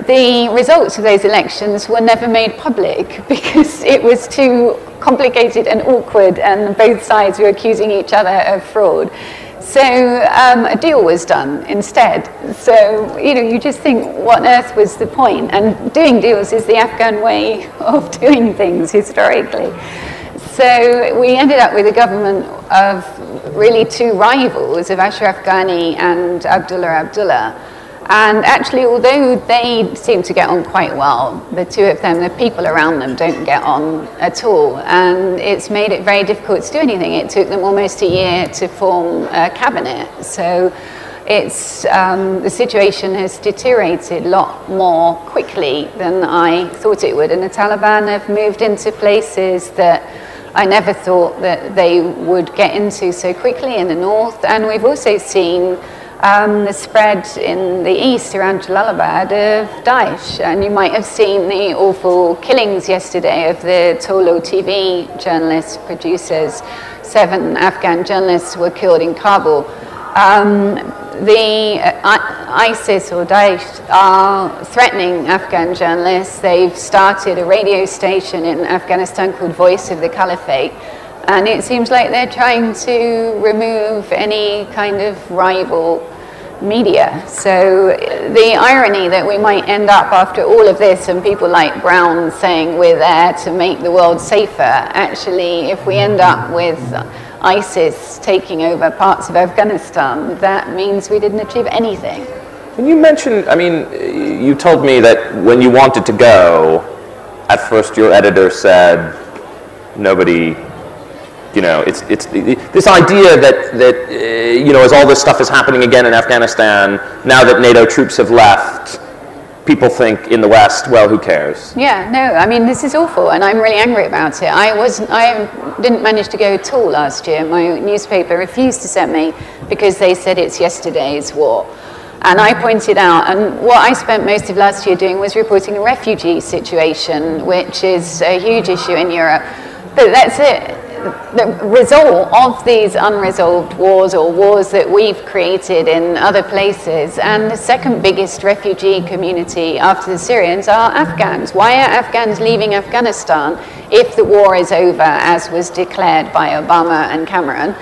the results of those elections were never made public because it was too complicated and awkward, and both sides were accusing each other of fraud. So a deal was done instead. So, you know, you just think, what on earth was the point? And doing deals is the Afghan way of doing things historically. So we ended up with a government of really two rivals, of Ashraf Ghani and Abdullah. And actually, although they seem to get on quite well, the two of them, the people around them don't get on at all. And it's made it very difficult to do anything. It took them almost a year to form a cabinet. So it's, the situation has deteriorated a lot more quickly than I thought it would. And the Taliban have moved into places that I never thought that they would get into so quickly in the north. And we've also seen the spread in the east around Jalalabad of Daesh. And you might have seen the awful killings yesterday of the Tolo TV journalists, producers. 7 Afghan journalists were killed in Kabul. The ISIS or Daesh are threatening Afghan journalists. They've started a radio station in Afghanistan called Voice of the Caliphate. And it seems like they're trying to remove any kind of rival media. So the irony that we might end up after all of this and people like Brown saying we're there to make the world safer, actually if we end up with ISIS taking over parts of Afghanistan, that means we didn't achieve anything. And you mentioned, I mean, you told me that when you wanted to go, at first your editor said nobody, you know, it's this idea that you know, as all this stuff is happening again in Afghanistan, now that NATO troops have left, people think in the West, well, who cares? Yeah, no, I mean, this is awful, and I'm really angry about it. I didn't manage to go at all last year. My newspaper refused to send me because they said it's yesterday's war. And I pointed out, and what I spent most of last year doing was reporting a refugee situation, which is a huge issue in Europe. But that's it. The result of these unresolved wars, or wars that we've created in other places, and the second biggest refugee community after the Syrians are Afghans. Why are Afghans leaving Afghanistan if the war is over, as was declared by Obama and Cameron?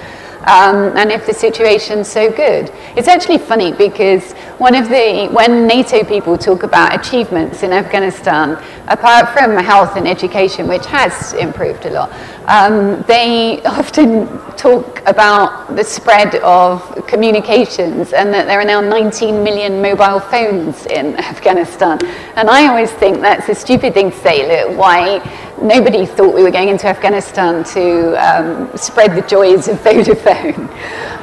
And if the situation's so good. It's actually funny because when NATO people talk about achievements in Afghanistan, apart from health and education, which has improved a lot, they often talk about the spread of communications and that there are now 19 million mobile phones in Afghanistan. And I always think that's a stupid thing to say, that why nobody thought we were going into Afghanistan to spread the joys of Vodafone.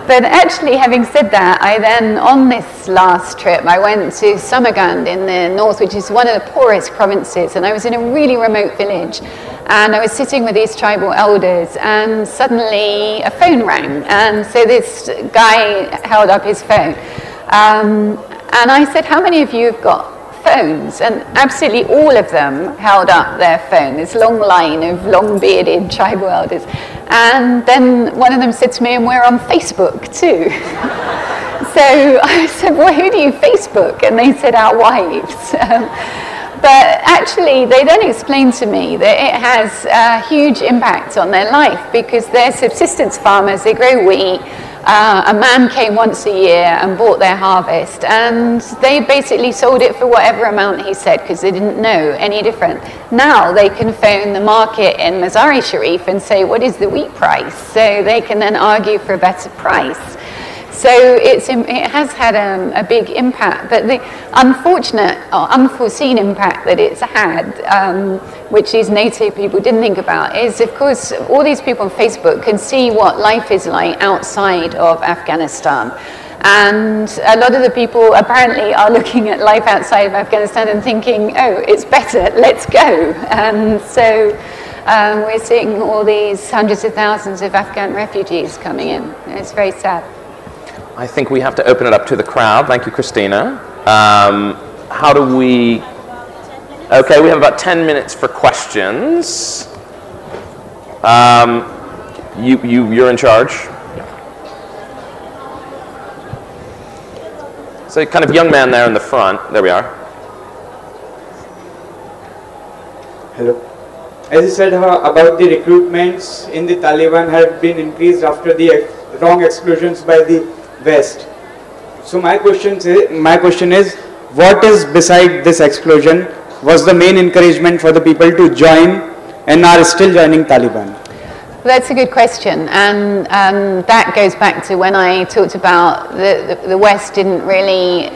But actually, having said that, I then, on this last trip, I went to Samagand in the north, which is one of the poorest provinces, and I was in a really remote village. And I was sitting with these tribal elders, and suddenly a phone rang. And so this guy held up his phone. And I said, how many of you have got phones? And absolutely all of them held up their phone, this long line of long-bearded tribal elders. And then one of them said to me, and we're on Facebook too. So I said, well, who do you Facebook? And they said, our wives. But actually, they then explained to me that it has a huge impact on their life because they're subsistence farmers, they grow wheat, A man came once a year and bought their harvest, and they basically sold it for whatever amount he said because they didn't know any different. Now they can phone the market in Mazar-e Sharif and say, what is the wheat price? So they can then argue for a better price. So it has had a big impact, but the unfortunate or unforeseen impact that it's had, which these NATO people didn't think about, is of course all these people on Facebook can see what life is like outside of Afghanistan. And a lot of the people apparently are looking at life outside of Afghanistan and thinking, oh, it's better, let's go. And so we're seeing all these hundreds of thousands of Afghan refugees coming in. It's very sad. I think we have to open it up to the crowd. Thank you, Christina. How do we... Okay, we have about 10 minutes for questions. You're in charge. So kind of young man there in the front. There we are. Hello. As you said about the recruitments in the Taliban have been increased after the wrong exclusions by the West. So my question is, what is beside this exclusion was the main encouragement for the people to join and are still joining Taliban? That's a good question, and that goes back to when I talked about the West didn't really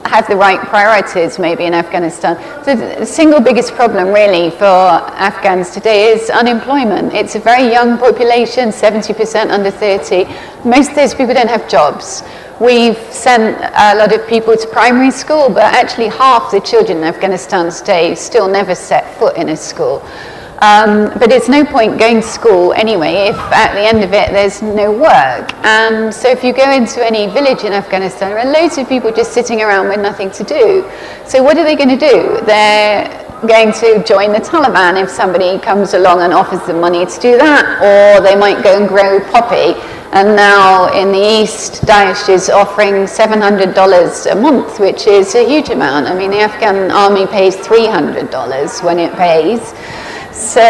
have the right priorities maybe in Afghanistan. The single biggest problem really for Afghans today is unemployment. It's a very young population, 70% under 30. Most of those people don't have jobs. We've sent a lot of people to primary school, but actually half the children in Afghanistan today still never set foot in a school. But it's no point going to school anyway if at the end of it there's no work. And so if you go into any village in Afghanistan, there are loads of people just sitting around with nothing to do. So what are they going to do? They're going to join the Taliban if somebody comes along and offers them money to do that, or they might go and grow poppy. And now in the East, Daesh is offering $700 a month, which is a huge amount. I mean, the Afghan army pays $300 when it pays. So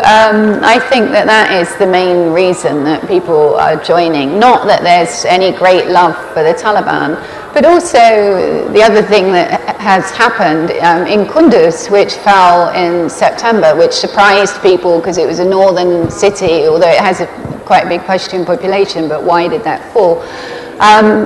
I think that is the main reason that people are joining. Not that there's any great love for the Taliban, but also the other thing that has happened in Kunduz, which fell in September, which surprised people because it was a northern city, although it has a quite big Pashtun population, but why did that fall?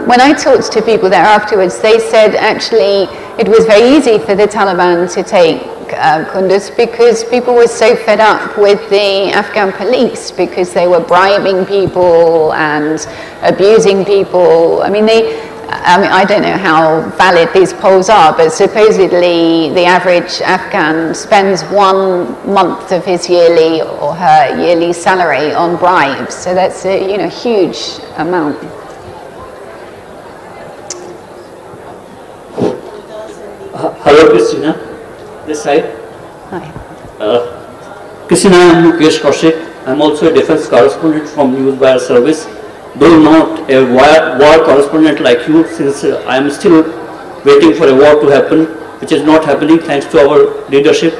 When I talked to people there afterwards, they said actually it was very easy for the Taliban to take Kunduz because people were so fed up with the Afghan police because they were bribing people and abusing people. I mean, I don't know how valid these polls are, but supposedly the average Afghan spends 1 month of his yearly or her yearly salary on bribes. So that's a huge amount. Hello, Christina. This side. Hi. Christina, I'm Mukesh Kaushik. I'm also a defense correspondent from Newswire Service, though not a war correspondent like you, since I am still waiting for a war to happen, which is not happening thanks to our leadership.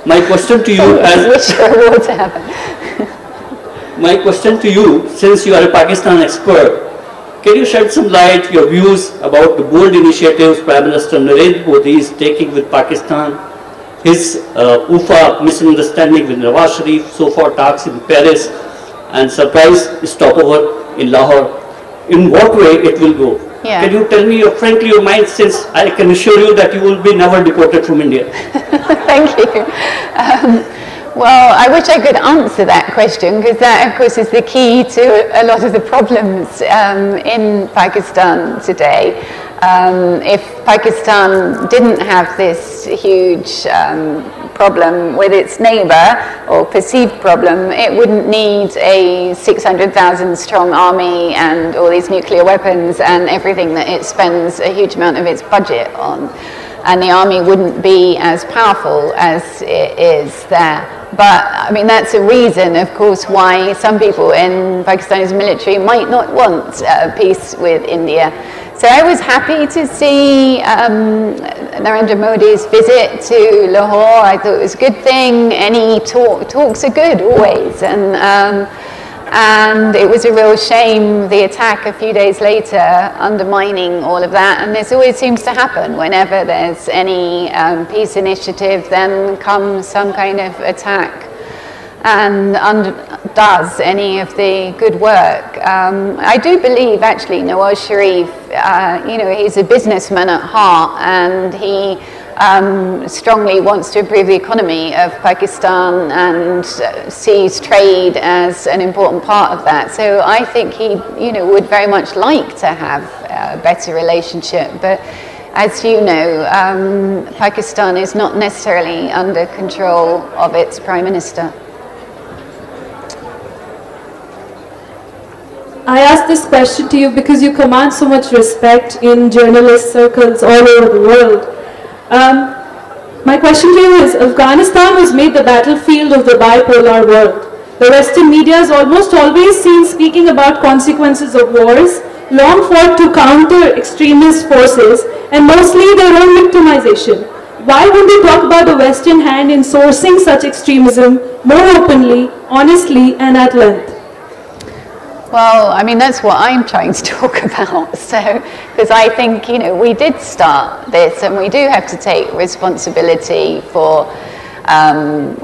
My question to you My question to you, since you are a Pakistan expert, can you shed some light, your views about the bold initiatives Prime Minister Narendra Modi is taking with Pakistan, his UFA misunderstanding with Nawaz Sharif, so far talks in Paris, and surprise stopover in Lahore? In what way it will go? Yeah. Can you tell me frankly your mind, since I can assure you that you will be never deported from India? Thank you. Well, I wish I could answer that question, because that, of course, is the key to a lot of the problems in Pakistan today. If Pakistan didn't have this huge problem with its neighbor, or perceived problem, it wouldn't need a 600,000 strong army and all these nuclear weapons and everything that it spends a huge amount of its budget on. And the army wouldn't be as powerful as it is there. But, I mean, that's a reason, of course, why some people in Pakistan's military might not want peace with India. So I was happy to see Narendra Modi's visit to Lahore. I thought it was a good thing. Any talks are good, always. And And it was a real shame, the attack a few days later, undermining all of that. And this always seems to happen whenever there's any peace initiative, then comes some kind of attack and undoes any of the good work. I do believe, actually, Nawaz Sharif, he's a businessman at heart, and he strongly wants to improve the economy of Pakistan and sees trade as an important part of that. So I think he, would very much like to have a better relationship. But as you know, Pakistan is not necessarily under control of its Prime Minister. I ask this question to you because you command so much respect in journalist circles all over the world. My question to you is, Afghanistan was made the battlefield of the bipolar world. The Western media is almost always seen speaking about consequences of wars, long fought to counter extremist forces, and mostly their own victimization. Why wouldn't they talk about the Western hand in sourcing such extremism more openly, honestly, and at length? Well, I mean, that's what I'm trying to talk about. So, because I think, we did start this, and we do have to take responsibility for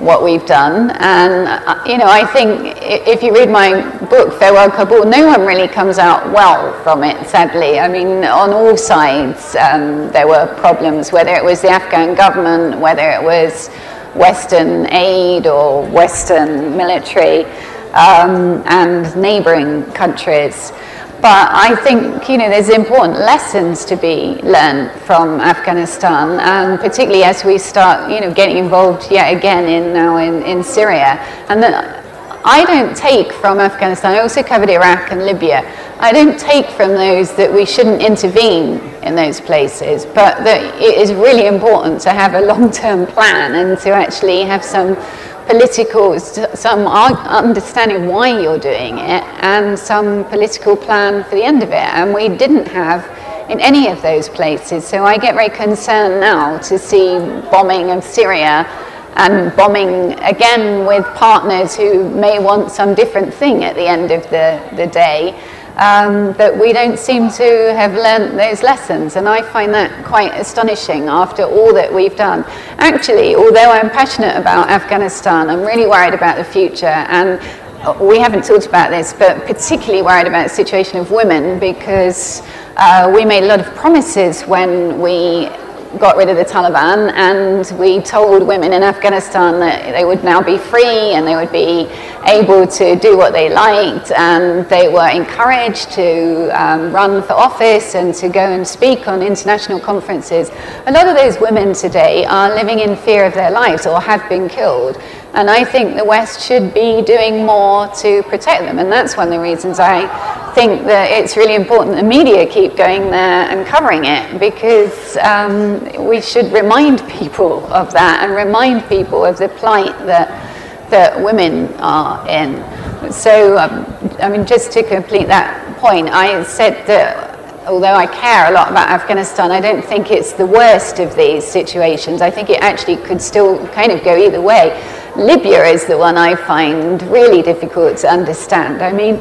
what we've done. And, I think if you read my book, Farewell Kabul, no one really comes out well from it, sadly. I mean, on all sides, there were problems, whether it was the Afghan government, whether it was Western aid or Western military. And neighbouring countries. But I think, there's important lessons to be learned from Afghanistan, and particularly as we start, getting involved yet again in Syria. And that I don't take from Afghanistan, I also covered Iraq and Libya, I don't take from those that we shouldn't intervene in those places, but that it is really important to have a long-term plan and to actually have some some understanding why you're doing it, and some political plan for the end of it. And we didn't have in any of those places. So I get very concerned now to see bombing of Syria and bombing again with partners who may want some different thing at the end of the day. That we don't seem to have learnt those lessons, and I find that quite astonishing after all that we've done. Actually, although I'm passionate about Afghanistan, I'm really worried about the future, and we haven't talked about this, but particularly worried about the situation of women, because we made a lot of promises when we got rid of the Taliban, and we told women in Afghanistan that they would now be free and they would be able to do what they liked, and they were encouraged to run for office and to go and speak on international conferences. A lot of those women today are living in fear of their lives or have been killed. And I think the West should be doing more to protect them. And that's one of the reasons I think that it's really important the media keep going there and covering it, because we should remind people of that and remind people of the plight that women are in. So, I mean, just to complete that point, I said that although I care a lot about Afghanistan, I don't think it's the worst of these situations. I think it actually could still kind of go either way. Libya is the one I find really difficult to understand. I mean,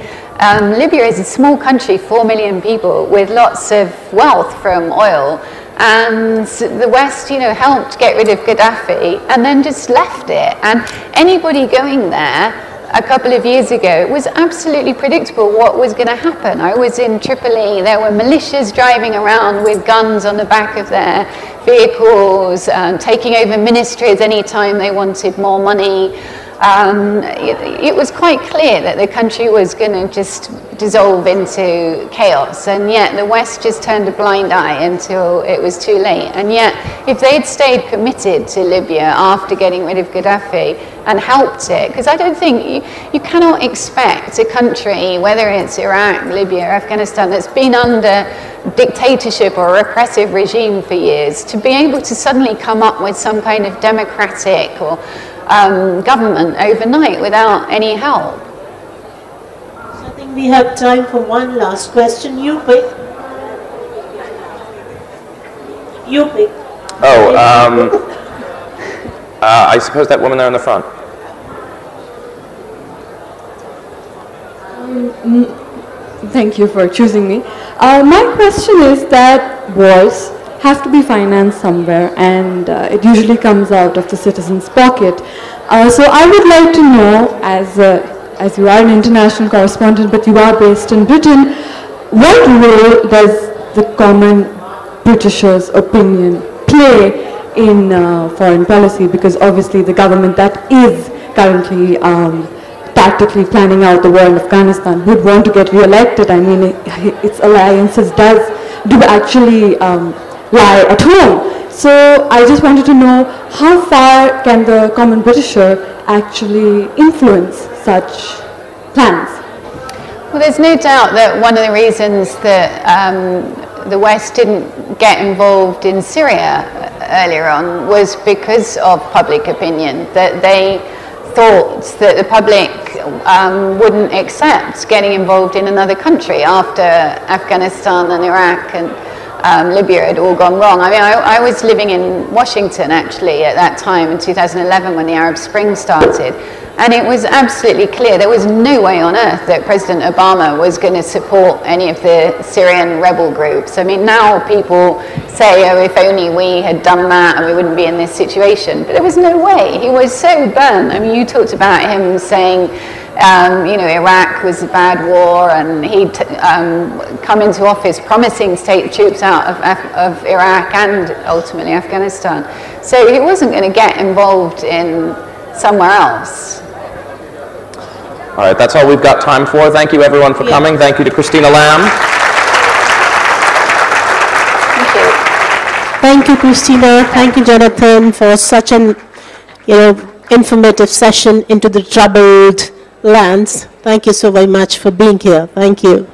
Libya is a small country, 4 million people, with lots of wealth from oil. And the West, helped get rid of Gaddafi and then just left it. And anybody going there a couple of years ago, it was absolutely predictable what was going to happen. I was in Tripoli, there were militias driving around with guns on the back of their vehicles, taking over ministries anytime they wanted more money. It was quite clear that the country was going to just dissolve into chaos, and yet the West just turned a blind eye until it was too late. And yet, if they'd stayed committed to Libya after getting rid of Gaddafi and helped it, because I don't think you cannot expect a country, whether it's Iraq, Libya, or Afghanistan, that's been under dictatorship or a repressive regime for years, to be able to suddenly come up with some kind of democratic or government overnight without any help. So I think we have time for one last question. You pick. You pick. Oh, I suppose that woman there in the front. Thank you for choosing me. My question is that wars have to be financed somewhere, and it usually comes out of the citizen's pocket. So I would like to know, as you are an international correspondent, but you are based in Britain, what role does the common Britisher's opinion play in foreign policy? Because obviously the government that is currently tactically planning out the war in Afghanistan would want to get re-elected. I mean, its alliances do actually lie at home. So I just wanted to know, how far can the common Britisher actually influence such plans? Well, there's no doubt that one of the reasons that the West didn't get involved in Syria earlier on was because of public opinion, that they thought that the public wouldn't accept getting involved in another country after Afghanistan and Iraq and Libya had all gone wrong. I mean, I was living in Washington actually at that time in 2011 when the Arab Spring started, and it was absolutely clear there was no way on earth that President Obama was going to support any of the Syrian rebel groups. I mean, now people say, oh, if only we had done that and we wouldn't be in this situation. But there was no way. He was so burnt. I mean, you talked about him saying, you know, Iraq was a bad war, and he'd come into office promising to take troops out of Iraq and ultimately Afghanistan. So he wasn't going to get involved in somewhere else. All right, that's all we've got time for. Thank you, everyone, for coming. Thank you to Christina Lamb. Thank you. Thank you, Christina. Thank you, Jonathan, for such an, informative session into the troubled lands. Thank you so very much for being here. Thank you.